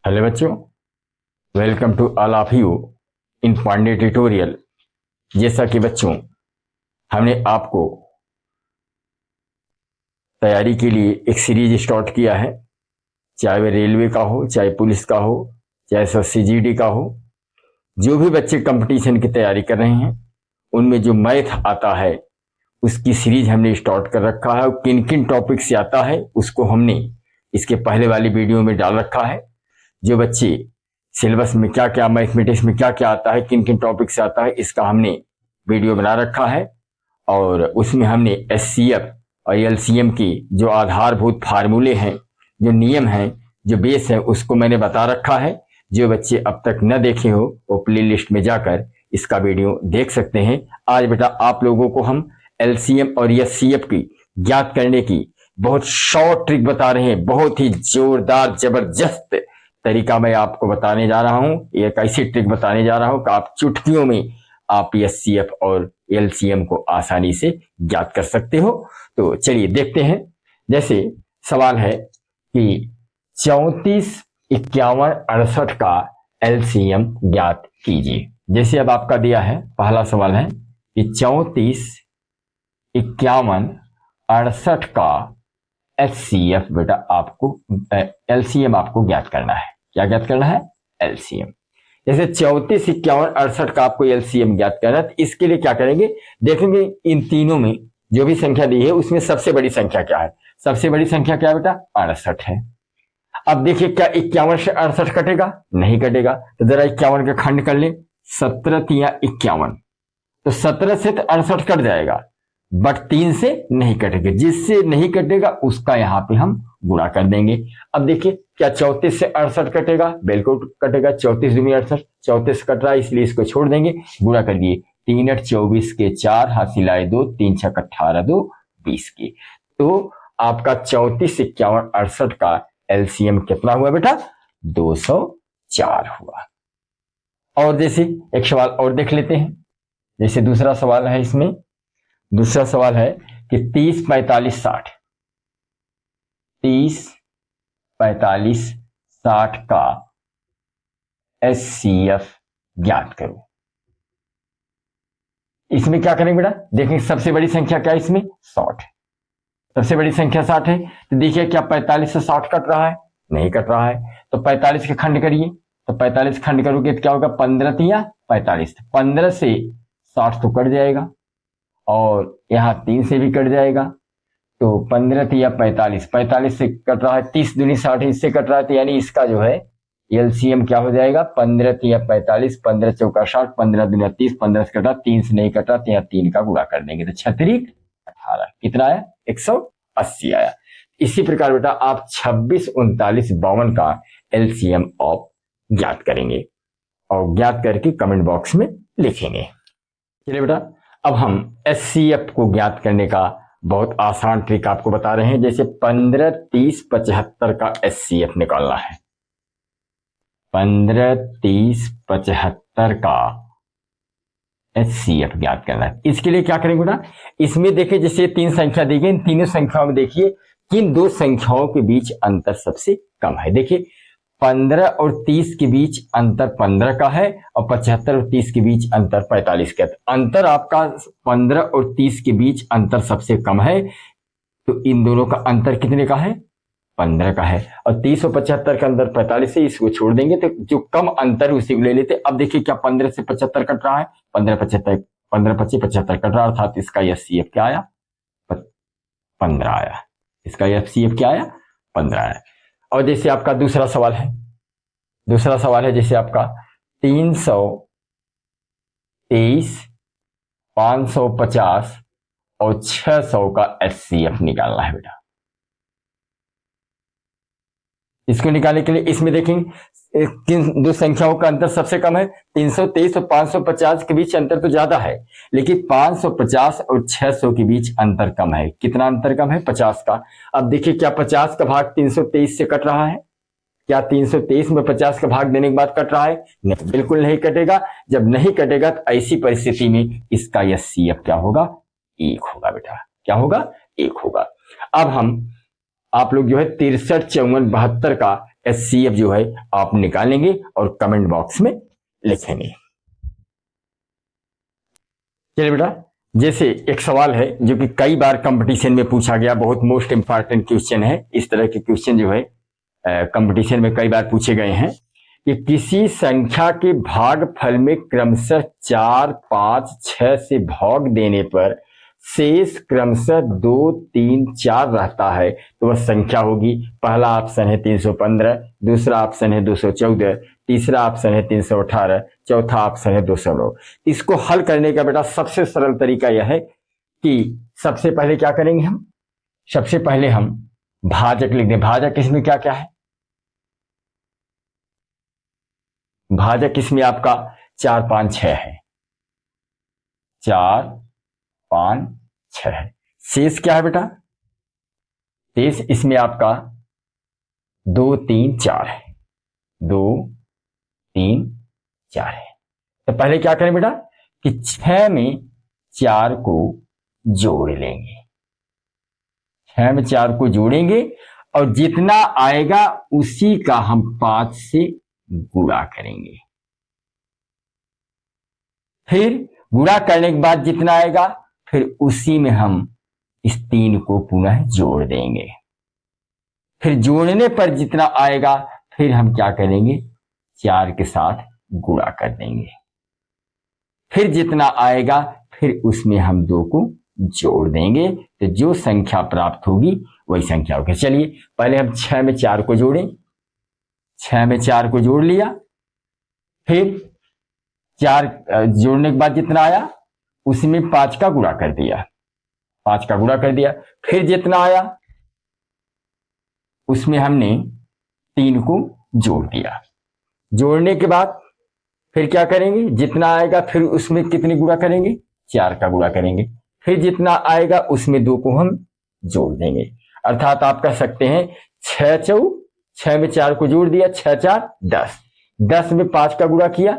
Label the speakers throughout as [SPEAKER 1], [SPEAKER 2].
[SPEAKER 1] Hello बच्चों, welcome to all of you in Pandey tutorial. जैसा कि बच्चों हमने आपको तैयारी के लिए एक सीरीज स्टार्ट किया है, चाहे वह रेलवे का हो, चाहे पुलिस का हो, चाहे SSC का हो। जो भी बच्चे कंपटीशन की तैयारी कर रहे हैं उनमें जो मैथ आता है उसकी सीरीज हमने स्टार्ट कर रखा है। और किन किन टॉपिक से आता है उसको हमने इसके पहले वाली वीडियो में डाल रखा है। जो बच्चे सिलेबस में क्या क्या, मैथमेटिक्स में क्या क्या आता है, किन किन टॉपिक से आता है, इसका हमने वीडियो बना रखा है। और उसमें हमने SCF और LCM की जो आधारभूत फार्मूले हैं, जो नियम हैं, जो बेस है, उसको मैंने बता रखा है। जो बच्चे अब तक न देखे हो वो प्ले लिस्ट में जाकर इसका वीडियो देख सकते हैं। आज बेटा आप लोगों को हम LCM और SCF की ज्ञात करने की बहुत शॉर्ट ट्रिक बता रहे हैं। बहुत ही जोरदार जबरदस्त तरीका मैं आपको बताने जा रहा हूं। एक ऐसी ट्रिक बताने जा रहा हूं कि आप चुटकियों में आप SCF और LCM को आसानी से ज्ञात कर सकते हो। तो चलिए देखते हैं। जैसे सवाल है कि 34, 51, 68 का LCM ज्ञात कीजिए। जैसे अब आपका दिया है, पहला सवाल है कि 34, 51, 68 का HCF बेटा आपको LCM आपको ज्ञात करना है। क्या ज्ञात करना है? LCM। जैसे 34, 51, 68 का आपको LCM ज्ञात करना है, तो इसके लिए क्या करेंगे? देखेंगे इन तीनों में जो भी संख्या दी है उसमें सबसे बड़ी संख्या क्या है। सबसे बड़ी संख्या क्या बेटा? 68 है। अब देखिए क्या 51 से 68 कटेगा? नहीं कटेगा। तो जरा 51 का खंड कर ले, 17 या 51, तो 17 से तो 68 कट जाएगा, बट 3 से नहीं कटेगा। जिससे नहीं कटेगा उसका यहां पे हम गुणा कर देंगे। अब देखिए क्या 34 से 68 कटेगा? बिल्कुल कटेगा। 34 दूनी 68, 34 कट रहा है इसलिए इसको छोड़ देंगे। गुणा करिए, 3 8 24 के 4, हासिल आए 2, 3 6 18 2 20 के। तो आपका 34, 51, 68 का LCM कितना हुआ बेटा? 204 हुआ। और जैसे एक सवाल और देख लेते हैं। जैसे दूसरा सवाल है, इसमें दूसरा सवाल है कि 30, 45, 60, 30, 45, 60 का SCF ज्ञात करो। इसमें क्या करेंगे बेटा? देखेंगे सबसे बड़ी संख्या क्या है इसमें? 60 है। सबसे बड़ी संख्या 60 है। तो देखिए क्या 45 से 60 कट रहा है? नहीं कट रहा है। तो 45 के खंड करिए, तो 45 खंड करोगे तो क्या होगा? 15 या 45, 15 से 60 तो कट जाएगा और यहां 3 से भी कट जाएगा। तो 15 या 45, 45 से कट रहा है, 30 दूनी 60 इससे कट रहा है, तो यानी इसका जो है LCM क्या हो जाएगा? 15 या 45, 15 चौका 60, 15 दूनी 30, 15 से कटा, 3 से नहीं कटा तो यहाँ 3 का गुणा कर देंगे, तो 36 18 कितना आया? 180 आया। इसी प्रकार बेटा आप 26, 39, 52 का LCM आप ज्ञात करेंगे और ज्ञात करके कमेंट बॉक्स में लिखेंगे। चलिए बेटा अब हम SCF को ज्ञात करने का बहुत आसान ट्रिक आपको बता रहे हैं। जैसे 15, 30, 75 का SCF निकालना है। 15, 30, 75 का HCF ज्ञात करना है। इसके लिए क्या करेंगे बेटा? इसमें देखिए जैसे 3 संख्या दी गई, इन तीनों संख्याओं में देखिए किन 2 संख्याओं के बीच अंतर सबसे कम है। देखिए 15 और 30 के बीच अंतर 15 का है और 75 और 30 के बीच अंतर 45 का है। अंतर आपका 15 और 30 के बीच अंतर सबसे कम है, तो इन दोनों का अंतर कितने का है? 15 का है। और 30 और 75 का अंतर 45 से, इसको छोड़ देंगे तो जो कम अंतर उसी को ले लेते। अब देखिए क्या 15 से 75 कट रहा है? 15 25 75 कट रहा है, अर्थात इसका SCF क्या आया? 15 आया। इसका SCF क्या आया? 15 आया। और जैसे आपका दूसरा सवाल है, दूसरा सवाल है जैसे आपका 323, 550 और 600 का SCF निकालना है बेटा। इसको निकालने के लिए इसमें देखेंगे किन 2 संख्याओं का अंतर सबसे कम है। 323 और 550 के बीच अंतर तो ज्यादा है, लेकिन 550 और 600 के बीच अंतर कम है। कितना अंतर कम है? 50 का। अब देखिए क्या 50 का भाग 323 से कट रहा है? क्या 323 में 50 का भाग देने के बाद कट रहा है? नहीं, बिल्कुल नहीं कटेगा। जब नहीं कटेगा तो ऐसी परिस्थिति में इसका SCF क्या होगा? 1 होगा बेटा। क्या होगा? 1 होगा। अब हम आप लोग जो है 63, 54, 72 का HCF जो है आप निकालेंगे और कमेंट बॉक्स में लिखेंगे। चलिए बेटा, जैसे एक सवाल है जो कि कई बार कंपटीशन में पूछा गया, बहुत मोस्ट इंपॉर्टेंट क्वेश्चन है। इस तरह के क्वेश्चन जो है कंपटीशन में कई बार पूछे गए हैं कि किसी संख्या के भागफल में क्रमशः 4, 5, 6 से भाग देने पर शेष क्रमशः 2, 3, 4 रहता है तो वह संख्या होगी। पहला ऑप्शन है 315, दूसरा ऑप्शन है 214, तीसरा ऑप्शन है 318, चौथा ऑप्शन है 209। इसको हल करने का बेटा सबसे सरल तरीका यह है कि सबसे पहले क्या करेंगे हम, सबसे पहले हम भाजक लिख दें। भाजक इसमें क्या क्या है, भाजक इसमें आपका 4, 5, 6 है, 4, 5, 6 है। शेष क्या है बेटा, शेष इसमें आपका 2, 3, 4 है, 2, 3, 4 है। तो पहले क्या करें बेटा कि 6 में 4 को जोड़ लेंगे, 6 में 4 को जोड़ेंगे और जितना आएगा उसी का हम 5 से गुणा करेंगे। फिर गुणा करने के बाद जितना आएगा फिर उसी में हम इस 3 को पुनः जोड़ देंगे। फिर जोड़ने पर जितना आएगा फिर हम क्या करेंगे, 4 के साथ गुणा कर देंगे। फिर जितना आएगा फिर उसमें हम 2 को जोड़ देंगे, तो जो संख्या प्राप्त होगी वही संख्या होगी। चलिए पहले हम 6 में 4 को जोड़ें, 6 में 4 को जोड़ लिया, फिर 4 जोड़ने के बाद जितना आया उसमें 5 का गुणा कर दिया, 5 का गुणा कर दिया। फिर जितना आया उसमें हमने 3 को जोड़ दिया। जोड़ने के बाद फिर क्या करेंगे, जितना आएगा फिर उसमें कितने गुणा करेंगे, 4 का गुणा करेंगे। फिर जितना आएगा उसमें 2 को हम जोड़ देंगे। अर्थात आप कह सकते हैं 6 चौ 6 में 4 को जोड़ दिया, 6, 4, 10, 10 में 5 का गुणा किया,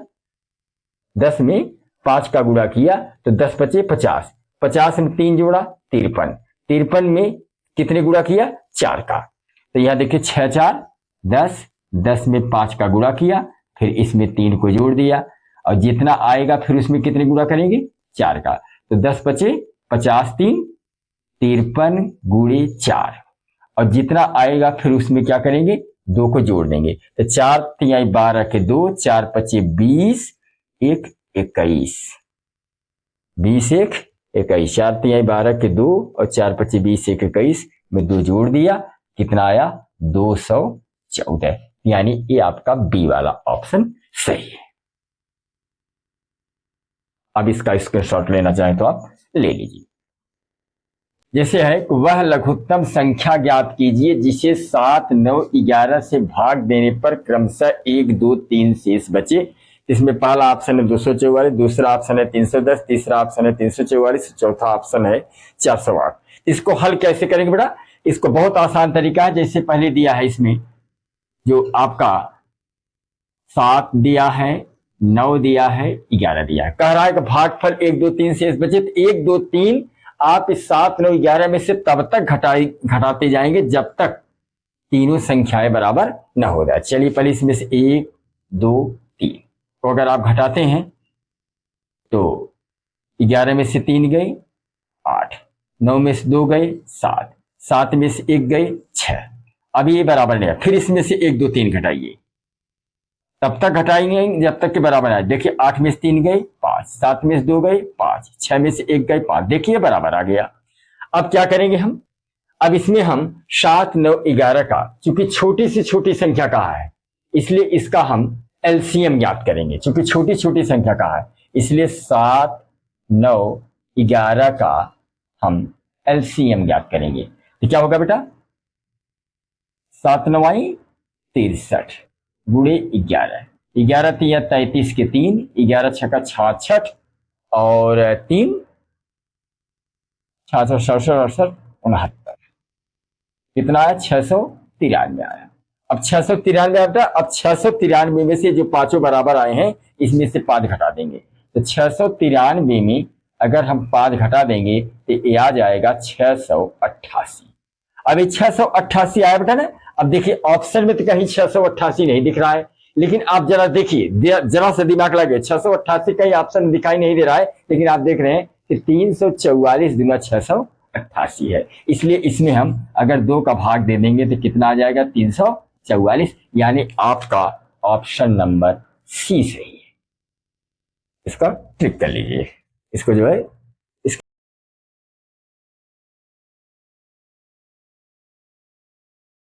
[SPEAKER 1] 10 में 5 का गुणा किया तो 10 बचे 50, 50 में 3 जोड़ा 53, 53 में कितने गुणा किया, 4 का। तो यहां देखिए 6, 4, 10, 10 में 5 का गुणा किया, फिर इसमें 3 को जोड़ दिया और जितना आएगा फिर उसमें कितने गुणा करेंगे, 4 का। तो 10 बचे 50, 3, 53 गुणे 4 और जितना आएगा फिर उसमें क्या करेंगे, 2 को जोड़ देंगे। तो 4 तिहाई 12 के 2, 4 पचे 20, 1 21, 20 1 21, 4 तिहाई 12 के 2 और 4 पचे 20, 1 21 में 2 जोड़ दिया, कितना आया 214। यानी ये आपका बी वाला ऑप्शन सही है। अब इसका स्क्रीनशॉट लेना चाहें तो आप ले लीजिए। जैसे है वह लघुत्तम संख्या ज्ञात कीजिए जिसे 7, 9, 11 से भाग देने पर क्रमशः 1, 2, 3 शेष बचे। इसमें पहला ऑप्शन है 244, दूसरा ऑप्शन है 310, तीसरा ऑप्शन है 344, चौथा ऑप्शन है 408। इसको हल कैसे करेंगे बेटा, इसको बहुत आसान तरीका है। जैसे पहले दिया है इसमें जो आपका 7 दिया है, 9 दिया है, 11 दिया है, कह रहा है कि भागफल 1, 2, 3 शेष बचे। तो 1, 2, 3 आप इस 7, 9, 11 में से तब तक घटाते जाएंगे जब तक तीनों संख्याएं बराबर न हो जाए। चलिए पहले इसमें से 1, 2, 3 तो अगर आप घटाते हैं तो 11 में से 3 गए 8, 9 में से 2 गए 7, 7 में से 1 गए 6। अब ये बराबर नहीं है, फिर इसमें से 1, 2, 3 घटाइए, तब तक घटाएंगे जब तक के बराबर आए। देखिए 8 में से 3 गए 5, 7 में से 2 गए 5, 6 में से 1 गए 5, देखिए बराबर आ गया। अब क्या करेंगे हम, अब इसमें हम 7, 9, 11 का, चूंकि छोटी से छोटी संख्या कहा है इसलिए इसका हम एलसीएम ज्ञात करेंगे। चूंकि छोटी छोटी संख्या कहा है इसलिए 7, 9, 11 का हम एलसीएम ज्ञात करेंगे। तो क्या होगा बेटा, 7 9 63 गुणे 11, 11 तिया 33 के 3, 11 छक्का 66 और 3 66 67 68 69, कितना आया 693 आया। अब 693 आता है। अब 693 में से जो पांचों बराबर आए हैं इसमें से 5 घटा देंगे। तो 693 में अगर हम 5 घटा देंगे तो ये आ जाएगा 688। अब ये 688 आया बेटा ना। अब देखिए ऑप्शन में तो कहीं 688 नहीं दिख रहा है, लेकिन आप जरा देखिए, जरा सा दिमाग लगे, 688 कहीं ऑप्शन दिखाई नहीं दे रहा है, लेकिन आप देख रहे हैं कि 344 गुना 688 है। इसलिए इसमें हम अगर 2 का भाग दे देंगे तो कितना आ जाएगा, 344। यानी आपका ऑप्शन नंबर सी सही है। इसका ट्रिक कर लीजिए, इसको जो है